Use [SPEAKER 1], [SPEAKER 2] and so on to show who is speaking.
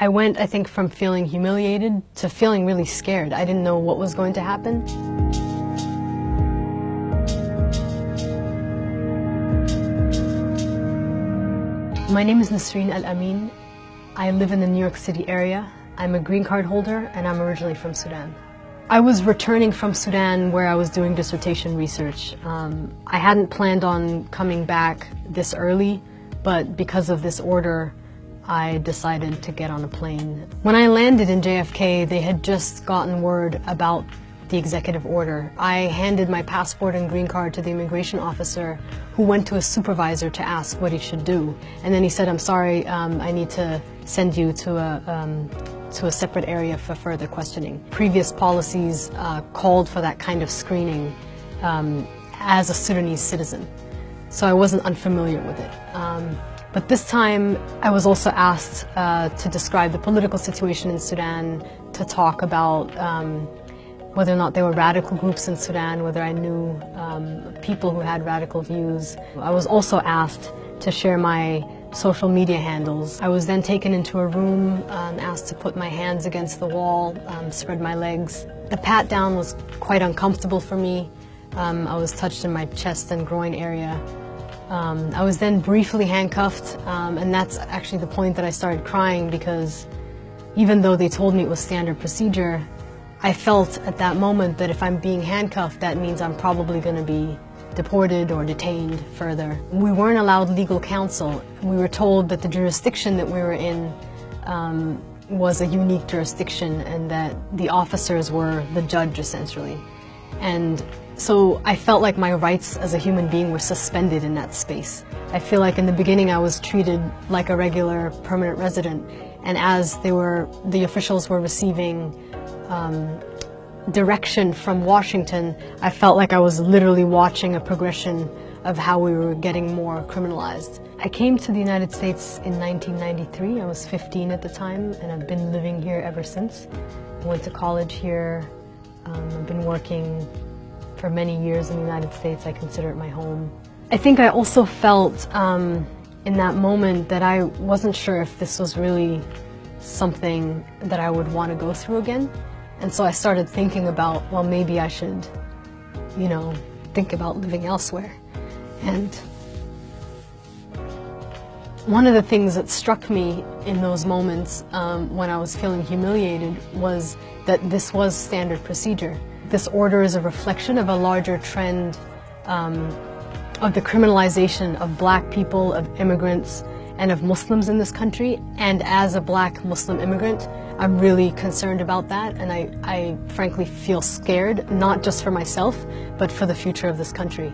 [SPEAKER 1] I went, I think, from feeling humiliated to feeling really scared. I didn't know what was going to happen. My name is Nasreen Al-Amin. I live in the New York City area. I'm a green card holder and I'm originally from Sudan. I was returning from Sudan where I was doing dissertation research. I hadn't planned on coming back this early, but because of this order, I decided to get on a plane. When I landed in JFK, they had just gotten word about the executive order. I handed my passport and green card to the immigration officer, who went to a supervisor to ask what he should do. And then he said, "I'm sorry, I need to send you to a separate area for further questioning." Previous policies called for that kind of screening as a Sudanese citizen, so I wasn't unfamiliar with it. But this time I was also asked to describe the political situation in Sudan, to talk about whether or not there were radical groups in Sudan, whether I knew people who had radical views. I was also asked to share my social media handles. I was then taken into a room, asked to put my hands against the wall, spread my legs. The pat down was quite uncomfortable for me. I was touched in my chest and groin area. I was then briefly handcuffed, and that's actually the point that I started crying, because even though they told me it was standard procedure, I felt at that moment that if I'm being handcuffed, that means I'm probably going to be deported or detained further. We weren't allowed legal counsel. We were told that the jurisdiction that we were in was a unique jurisdiction and that the officers were the judge, essentially. And so I felt like my rights as a human being were suspended in that space. I feel like in the beginning I was treated like a regular permanent resident, and as the officials were receiving direction from Washington, I felt like I was literally watching a progression of how we were getting more criminalized. I came to the United States in 1993. I was 15 at the time, and I've been living here ever since. I went to college here. I've been working for many years in the United States. I consider it my home. I think I also felt in that moment that I wasn't sure if this was really something that I would want to go through again. And so I started thinking about, well, maybe I should, think about living elsewhere. And one of the things that struck me in those moments when I was feeling humiliated was that this was standard procedure. This order is a reflection of a larger trend of the criminalization of Black people, of immigrants, and of Muslims in this country. And as a Black Muslim immigrant, I'm really concerned about that, and I frankly feel scared, not just for myself, but for the future of this country.